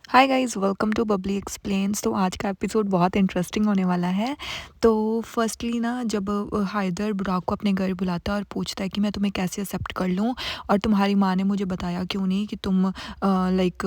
Hi guys, welcome to Bubbly Explains. तो आज का एपिसोड बहुत इंटरेस्टिंग होने वाला है। तो फर्स्टली ना, जब हैदर बुराक को अपने घर बुलाता है और पूछता है कि मैं तुम्हें कैसे एक्सेप्ट कर लूँ, और तुम्हारी माँ ने मुझे बताया क्यों नहीं कि तुम लाइक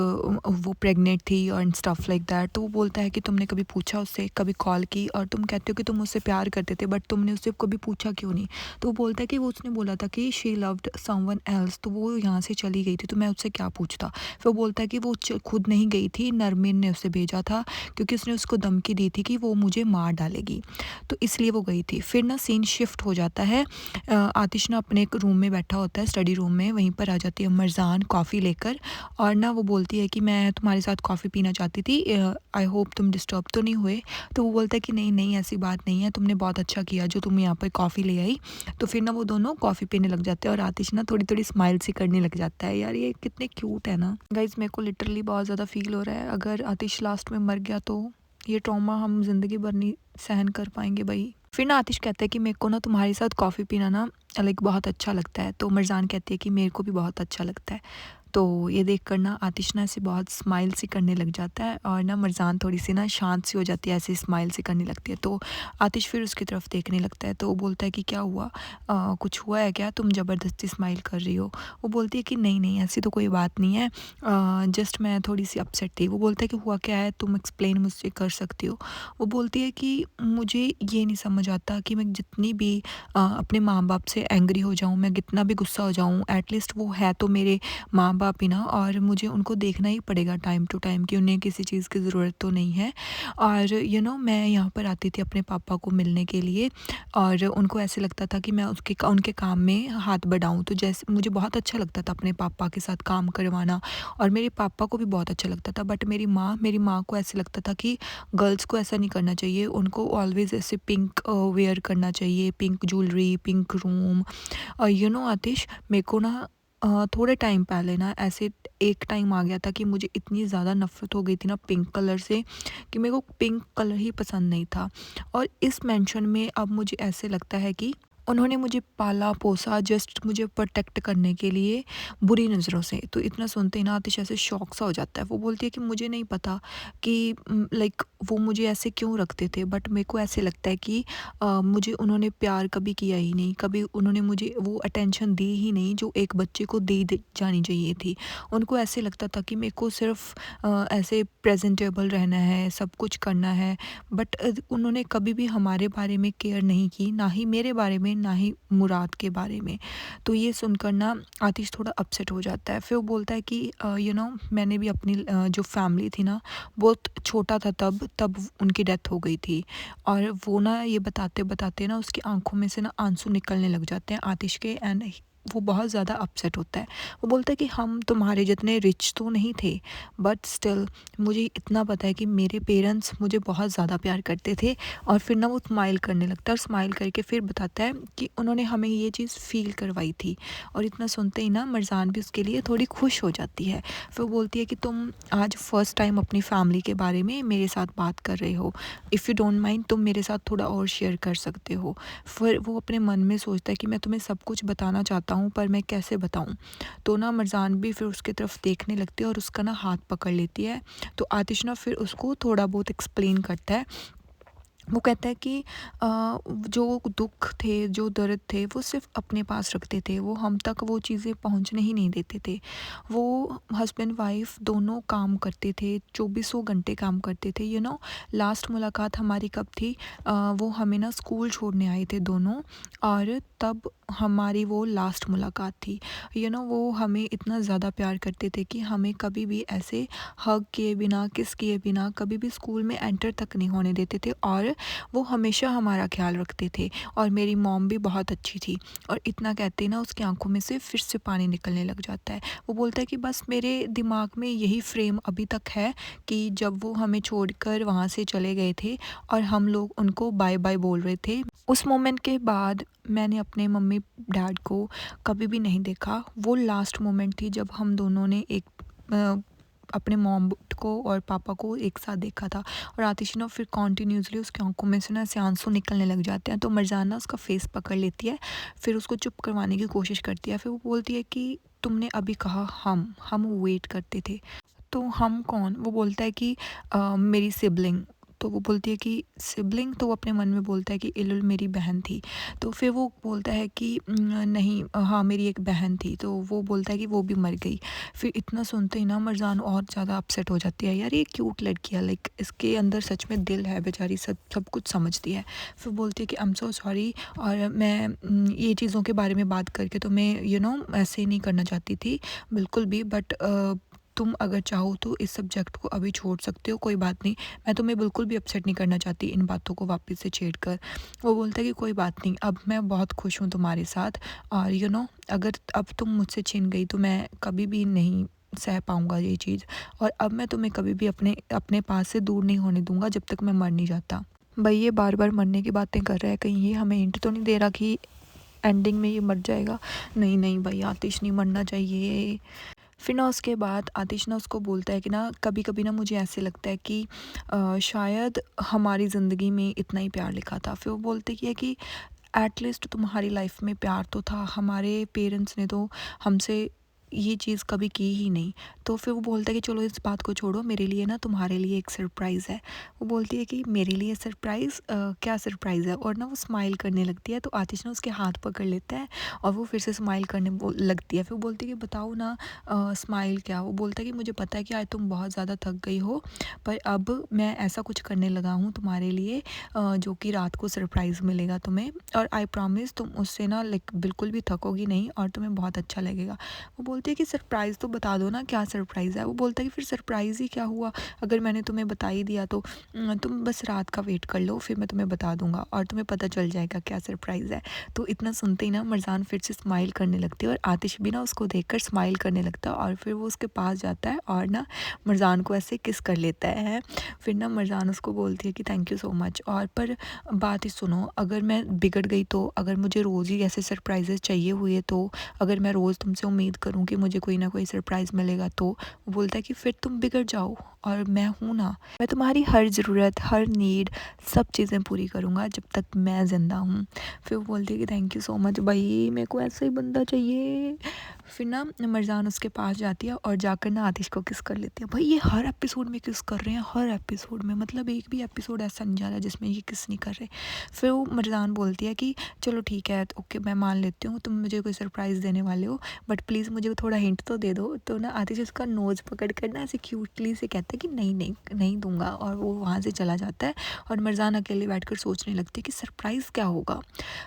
वो प्रेग्नेंट थी और स्टफ़ लाइक दैट। तो वो बोलता है कि तुमने कभी पूछा उससे, कभी कॉल की, और तुम कहते हो कि तुम उससे प्यार करते थे, बट तुमने उससे कभी पूछा क्यों नहीं। तो वो बोलता है कि वो उसने बोला था कि शी लव्ड समवन एल्स, तो वो यहाँ से चली गई थी, तो मैं उससे क्या पूछता। फिर वो बोलता है कि वो खुद नहीं गई थी, नरमीन ने उसे भेजा था, क्योंकि उसने उसको धमकी दी थी कि वो मुझे मार डालेगी, तो इसलिए वो गई थी। फिर ना सीन शिफ्ट हो जाता है। आतिश ना अपने एक रूम में बैठा होता है, स्टडी रूम में। वहीं पर आ जाती है मरजान कॉफ़ी लेकर, और ना वो बोलती है कि मैं तुम्हारे साथ कॉफ़ी पीना चाहती थी, आई होप तुम डिस्टर्ब तो नहीं हुए। तो वो बोलता है कि नहीं नहीं, ऐसी बात नहीं है, तुमने बहुत अच्छा किया जो तुम यहाँ पर कॉफ़ी ले आई। तो फिर ना वो दोनों कॉफ़ी पीने लग जाते हैं, और आतिश ना थोड़ी थोड़ी स्माइल सी करने लग जाता है। यार ये कितने क्यूट है ना गाइज, मेरे को लिटरली बहुत ज़्यादा फील हो रहा है। अगर आतिश लास्ट में मर गया तो ये ट्रॉमा हम ज़िंदगी भर नहीं सहन कर पाएंगे भाई। फिर ना आतिश कहता है कि मेरे को ना तुम्हारे साथ कॉफ़ी पीना ना लाइक बहुत अच्छा लगता है। तो मरजान कहती है कि मेरे को भी बहुत अच्छा लगता है। तो ये देख कर ना आतिश ना ऐसे बहुत स्माइल सी करने लग जाता है, और ना मरजान थोड़ी सी ना शांत सी हो जाती है, ऐसे स्माइल सी करने लगती है। तो आतिश फिर उसकी तरफ देखने लगता है। तो वो बोलता है कि क्या हुआ, कुछ हुआ है क्या, तुम ज़बरदस्ती स्माइल कर रही हो। वो बोलती है कि नहीं नहीं, ऐसी तो कोई बात नहीं है, जस्ट मैं थोड़ी सी अपसेट थी। वो बोलता है कि हुआ क्या है, तुम एक्सप्लेन मुझसे कर सकती हो। वो बोलती है कि मुझे ये नहीं समझ आता कि मैं जितनी भी अपने माँ बाप से एंग्री हो जाऊँ, मैं कितना भी गुस्सा हो जाऊँ, एटलीस्ट वो है तो मेरे माँ बाप ही ना, और मुझे उनको देखना ही पड़ेगा टाइम टू टाइम कि उन्हें किसी चीज़ की ज़रूरत तो नहीं है। और मैं यहाँ पर आती थी अपने पापा को मिलने के लिए, और उनको ऐसे लगता था कि मैं उनके काम में हाथ बढ़ाऊँ। तो जैसे मुझे बहुत अच्छा लगता था अपने पापा के साथ काम करवाना, और मेरे पापा को भी बहुत अच्छा लगता था। बट मेरी माँ को ऐसे लगता था कि गर्ल्स को ऐसा नहीं करना चाहिए, उनको ऑलवेज़ ऐसे पिंक वेयर करना चाहिए, पिंक ज्वेलरी, पिंक रूम। और आतिश, मेरे को ना थोड़े टाइम पहले ना ऐसे एक टाइम आ गया था कि मुझे इतनी ज़्यादा नफ़रत हो गई थी ना पिंक कलर से, कि मेरे को पिंक कलर ही पसंद नहीं था। और इस मेंशन में अब मुझे ऐसे लगता है कि उन्होंने मुझे पाला पोसा जस्ट मुझे प्रोटेक्ट करने के लिए बुरी नज़रों से। तो इतना सुनते ही ना आतिश ऐसे शॉक सा हो जाता है। वो बोलती है कि मुझे नहीं पता कि लाइक वो मुझे ऐसे क्यों रखते थे, बट मेरे को ऐसे लगता है कि मुझे उन्होंने प्यार कभी किया ही नहीं, कभी उन्होंने मुझे वो अटेंशन दी ही नहीं जो एक बच्चे को जानी चाहिए थी। उनको ऐसे लगता था कि मेरे को सिर्फ ऐसे प्रेजेंटेबल रहना है, सब कुछ करना है। बट उन्होंने कभी भी हमारे बारे में केयर नहीं की, ना ही मेरे बारे में, ना ही मुराद के बारे में। तो ये सुनकर ना आतिश थोड़ा अपसेट हो जाता है। फिर वो बोलता है कि मैंने भी अपनी जो फैमिली थी ना, बहुत छोटा था तब उनकी डेथ हो गई थी। और वो ना ये बताते बताते ना उसकी आंखों में से ना आंसू निकलने लग जाते हैं आतिश के, एंड वो बहुत ज़्यादा अपसेट होता है। वो बोलता है कि हम तुम्हारे जितने रिच तो नहीं थे, बट स्टिल मुझे इतना पता है कि मेरे पेरेंट्स मुझे बहुत ज़्यादा प्यार करते थे। और फिर ना वो स्माइल करने लगता है, और स्माइल करके फिर बताता है कि उन्होंने हमें ये चीज़ फ़ील करवाई थी। और इतना सुनते ही ना मरजान भी उसके लिए थोड़ी खुश हो जाती है। फिर वो बोलती है कि तुम आज फर्स्ट टाइम अपनी फैमिली के बारे में मेरे साथ बात कर रहे हो, इफ़ यू डोंट माइंड तुम मेरे साथ थोड़ा और शेयर कर सकते हो। फिर वो अपने मन में सोचता है कि मैं तुम्हें सब कुछ बताना चाहता हूँ, पर मैं कैसे बताऊँ। तो ना मरजान भी फिर उसकी तरफ देखने लगती है, और उसका ना हाथ पकड़ लेती है। तो आतिश ना फिर उसको थोड़ा बहुत एक्सप्लेन करता है। वो कहता है कि जो दुख थे, जो दर्द थे, वो सिर्फ़ अपने पास रखते थे, वो हम तक वो चीज़ें पहुँचने ही नहीं देते थे। वो हस्बैंड वाइफ़ दोनों काम करते थे, चौबीसों घंटे काम करते थे। लास्ट मुलाकात हमारी कब थी, वो हमें ना स्कूल छोड़ने आए थे दोनों, और तब हमारी वो लास्ट मुलाकात थी। वो हमें इतना ज़्यादा प्यार करते थे कि हमें कभी भी ऐसे हग किए बिना, किस किए बिना कभी भी स्कूल में एंटर तक नहीं होने देते थे, और वो हमेशा हमारा ख्याल रखते थे। और मेरी मॉम भी बहुत अच्छी थी। और इतना कहते ना उसकी आंखों में से फिर से पानी निकलने लग जाता है। वो बोलता है कि बस मेरे दिमाग में यही फ्रेम अभी तक है कि जब वो हमें छोड़कर वहाँ से चले गए थे, और हम लोग उनको बाय बाय बोल रहे थे, उस मोमेंट के बाद मैंने अपने मम्मी डैड को कभी भी नहीं देखा। वो लास्ट मोमेंट थी जब हम दोनों ने अपने मॉम को और पापा को एक साथ देखा था। और आतिश ना फिर कॉन्टीन्यूसली उसकी आंखों में से ना ऐसे आंसू निकलने लग जाते हैं। तो मरजान ना उसका फेस पकड़ लेती है, फिर उसको चुप करवाने की कोशिश करती है। फिर वो बोलती है कि तुमने अभी कहा हम वेट करते थे, तो हम कौन? वो बोलता है कि मेरी सिबलिंग। तो वो बोलती है कि सिबलिंग? तो वो अपने मन में बोलता है कि इल्लुल मेरी बहन थी। तो फिर वो बोलता है कि नहीं, हाँ मेरी एक बहन थी। तो वो बोलता है कि वो भी मर गई। फिर इतना सुनते ही ना मरजान और ज़्यादा अपसेट हो जाती है, यार ये क्यूट लड़की है, लाइक इसके अंदर सच में दिल है, बेचारी सब सब कुछ समझती है। फिर बोलती है कि आई एम सो सॉरी, और मैं ये चीज़ों के बारे में बात करके तो मैं ऐसे नहीं करना चाहती थी बिल्कुल भी, बट तुम अगर चाहो तो इस सब्जेक्ट को अभी छोड़ सकते हो, कोई बात नहीं। मैं तुम्हें बिल्कुल भी अपसेट नहीं करना चाहती इन बातों को वापस से छेड़ कर। वो बोलता है कि कोई बात नहीं, अब मैं बहुत खुश हूँ तुम्हारे साथ, और अगर अब तुम मुझसे छिन गई तो मैं कभी भी नहीं सह पाऊँगा ये चीज़, और अब मैं तुम्हें कभी भी अपने अपने पास से दूर नहीं होने दूँगा जब तक मैं मर नहीं जाता। भई ये बार-बार मरने की बातें कर रहा है, कहीं ये हमें हिंट तो नहीं दे रहा कि एंडिंग में ये मर जाएगा? नहीं, नहीं भई, आतिश नहीं मरना चाहिए। फिर ना उसके बाद आतिश ना उसको बोलता है कि ना कभी-कभी ना मुझे ऐसे लगता है कि शायद हमारी ज़िंदगी में इतना ही प्यार लिखा था। फिर वो बोलते कि है कि एटलीस्ट तुम्हारी लाइफ में प्यार तो था, हमारे पेरेंट्स ने तो हमसे ये चीज़ कभी की ही नहीं। तो फिर वो बोलता है कि चलो इस बात को छोड़ो, मेरे लिए ना तुम्हारे लिए एक सरप्राइज़ है। वो बोलती है कि मेरे लिए सरप्राइज़? क्या सरप्राइज़ है? और ना वो स्माइल करने लगती है, तो आतिश ना उसके हाथ पकड़ लेता है और वो फिर से स्माइल करने लगती है। फिर वो बोलती है कि बताओ ना, स्माइल क्या? वो बोलता है कि मुझे पता है कि आज तुम बहुत ज़्यादा थक गई हो, पर अब मैं ऐसा कुछ करने लगा हूँ तुम्हारे लिए, जो कि रात को सरप्राइज़ मिलेगा तुम्हें, और आई प्रॉमिस तुम उससे ना लाइक बिल्कुल भी थकोगी नहीं और तुम्हें बहुत अच्छा लगेगा। वो बोलती है कि सरप्राइज़ तो बता दो ना, क्या सरप्राइज़ है? वो बोलता है कि फिर सरप्राइज़ ही क्या हुआ, अगर मैंने तुम्हें बता ही दिया तो तुम बस रात का वेट कर लो, फिर मैं तुम्हें बता दूँगा और तुम्हें पता चल जाएगा क्या सरप्राइज़ है। तो इतना सुनते ही ना मरजान फिर से स्माइल करने लगती है, और आतिश भी ना उसको देखकर स्माइल करने लगता है, और फिर वो उसके पास जाता है और ना मरजान को ऐसे किस कर लेता है। फिर ना मरजान उसको बोलती है कि थैंक यू सो मच, और पर बात ही सुनो, अगर मैं बिगड़ गई तो, अगर मुझे रोज़ ही ऐसे सरप्राइज़ेज़ चाहिए हुए तो, अगर मैं रोज़ तुमसे उम्मीद करूँ कि मुझे कोई ना कोई सरप्राइज़ मिलेगा तो? वो बोलता है कि फिर तुम बिगड़ जाओ, और मैं हूँ ना, मैं तुम्हारी हर ज़रूरत, हर नीड, सब चीज़ें पूरी करूँगा जब तक मैं ज़िंदा हूँ। फिर वो बोलती है कि थैंक यू सो मच भाई, मेरे को ऐसा ही बंदा चाहिए। फिर ना मरजान उसके पास जाती है और जाकर ना आतिश को किस कर लेती है। भाई ये हर एपिसोड में किस कर रहे हैं, हर एपिसोड में, मतलब एक भी एपिसोड ऐसा नहीं जा रहा जिसमें ये किस नहीं कर रहे। फिर वो मरजान बोलती है कि चलो ठीक है, ओके मैं मान लेती हूँ तुम मुझे कोई सरप्राइज़ देने वाले हो, बट प्लीज़ मुझे थोड़ा हिंट तो दे दो। तो ना आतिश उसका नोज़ पकड़ कर ना ऐसे क्यूटली से कहता है कि नहीं नहीं नहीं दूंगा, और वो वहाँ से चला जाता है, और मरजान अकेले बैठकर सोचने लगती है कि सरप्राइज़ क्या होगा।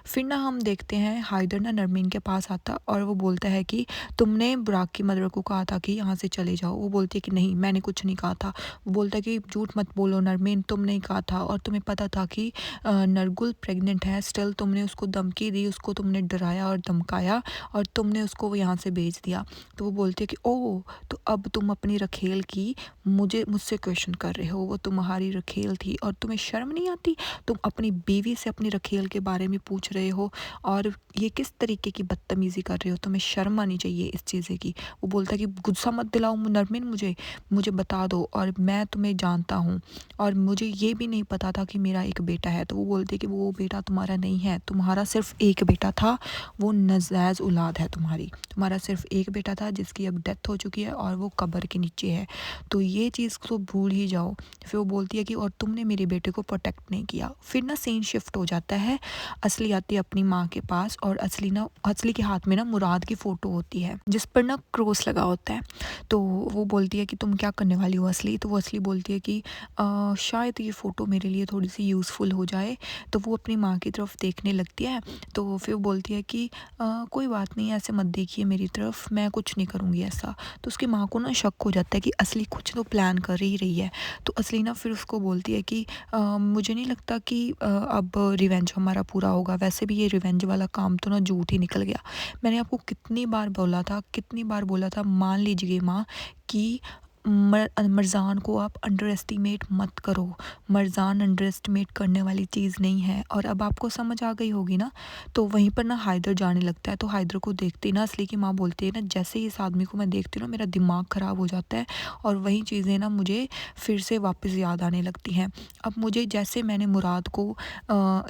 फिर ना हम देखते हैं हाइदर ना नरमीन के पास आता, और वो बोलता है कि तुमने बुराक की मदर को कहा था कि यहाँ से चले जाओ। वो बोलती है कि नहीं, मैंने कुछ नहीं कहा था। वो बोलता है कि झूठ मत बोलो नरमीन, तुमने ही कहा था, और तुम्हें पता था कि नरगुल प्रेग्नेंट है, स्टिल तुमने उसको धमकी दी, उसको तुमने डराया और धमकाया, और तुमने उसको यहाँ से भेज दिया। तो वो बोलती है कि ओह, तो अब तुम अपनी रखेल की मुझसे क्वेश्चन कर रहे हो, वो तुम्हारी रखेल थी और तुम्हें शर्म नहीं आती? तुम अपनी बीवी से अपनी रखेल के बारे में पूछ रहे हो, और ये किस तरीके की बदतमीज़ी कर रहे हो, तुम्हें शर्म आनी चाहिए इस चीज़ें की। वो बोलता है कि गुस्सा मत दिलाओ नरमीन, मुझे मुझे बता दो, और मैं तुम्हें जानता हूँ, और मुझे ये भी नहीं पता था कि मेरा एक बेटा है। तो वो बोलते कि वो बेटा तुम्हारा नहीं है, तुम्हारा सिर्फ एक बेटा था, वो नजायज़ औलाद है तुम्हारी, तुम्हारा सिर्फ एक बेटा था जिसकी अब डेथ हो चुकी है और वो कब्र के नीचे है, तो ये चीज़ तो भूल ही जाओ। फिर वो बोलती है कि और तुमने मेरे बेटे को प्रोटेक्ट नहीं किया। फिर ना सीन शिफ्ट हो जाता है, असली आती है अपनी माँ के पास, और असली के हाथ में ना मुराद की फ़ोटो होती है जिस पर ना क्रॉस लगा होता है। तो वो बोलती है कि तुम क्या करने वाली हो असली? तो वो असली बोलती है कि शायद ये फ़ोटो मेरे लिए थोड़ी सी यूज़फुल हो जाए। तो वो अपनी माँ की तरफ देखने लगती है, तो फिर वो बोलती है कि कोई बात नहीं, ऐसे मत देखिए मेरी तरफ, मैं कुछ नहीं करूँगी ऐसा। तो उसकी माँ को ना शक हो जाता है कि असली कुछ तो प्लान कर ही रही है। तो असली ना फिर उसको बोलती है कि मुझे नहीं लगता कि अब रिवेंज हमारा पूरा होगा, वैसे भी ये रिवेंज वाला काम तो ना झूठ ही निकल गया। मैंने आपको कितनी बार बोला था, मान लीजिए माँ कि मरजान को आप अंडर एस्टिमेट मत करो, मरजान अंडर एस्टिमेट करने वाली चीज़ नहीं है, और अब आपको समझ आ गई होगी ना। तो वहीं पर ना हाइदर जाने लगता है, तो हाइदर को देखते ही ना असली की माँ बोलती है ना, जैसे ही इस आदमी को मैं देखती हूँ ना मेरा दिमाग ख़राब हो जाता है, और वही चीज़ें ना मुझे फिर से वापस याद आने लगती हैं। अब मुझे जैसे मैंने मुराद को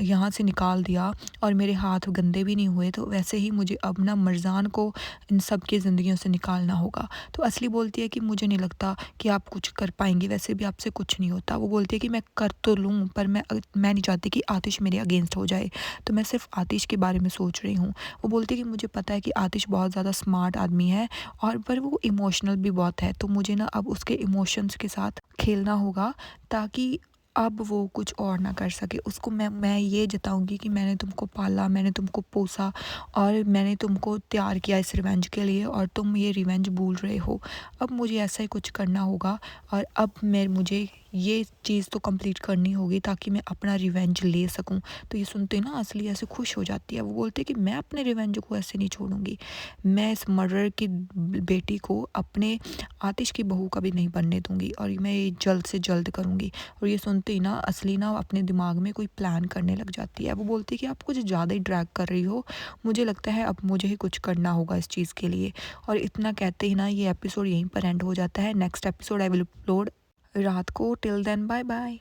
यहाँ से निकाल दिया और मेरे हाथ गंदे भी नहीं हुए, तो वैसे ही मुझे अब ना मरजान को इन सब की ज़िंदगियों से निकालना होगा। तो असली बोलती है कि मुझे नहीं लगता लगता कि आप कुछ कर पाएँगी, वैसे भी आपसे कुछ नहीं होता। वो बोलती है कि मैं कर तो लूँ, पर मैं नहीं चाहती कि आतिश मेरे अगेंस्ट हो जाए, तो मैं सिर्फ़ आतिश के बारे में सोच रही हूँ। वो बोलती है कि मुझे पता है कि आतिश बहुत ज़्यादा स्मार्ट आदमी है और पर वो इमोशनल भी बहुत है, तो मुझे ना अब उसके इमोशंस के साथ खेलना होगा, ताकि अब वो कुछ और ना कर सके। उसको मैं ये जताऊँगी कि मैंने तुमको पाला, मैंने तुमको पोसा और मैंने तुमको तैयार किया इस रिवेंज के लिए, और तुम ये रिवेंज भूल रहे हो। अब मुझे ऐसा ही कुछ करना होगा और अब मुझे ये चीज़ तो कंप्लीट करनी होगी, ताकि मैं अपना रिवेंज ले सकूँ। तो ये सुनते ही ना असली ऐसे खुश हो जाती है। वो बोलते हैं कि मैं अपने रिवेंज को ऐसे नहीं छोड़ूँगी। मैं इस मर्डर की बेटी को अपने आतिश की बहू कभी नहीं बनने दूँगी, और मैं ये जल्द से जल्द करूँगी। और ये सुनते ही ना असली ना अपने दिमाग में कोई प्लान करने लग जाती है। वो बोलती है कि आप कुछ ज़्यादा ही ड्रैग कर रही हो, मुझे लगता है अब मुझे ही कुछ करना होगा इस चीज़ के लिए। और इतना कहते ही ना ये एपिसोड यहीं पर एंड हो जाता है। Next episode I will upload रात को। Till then bye bye.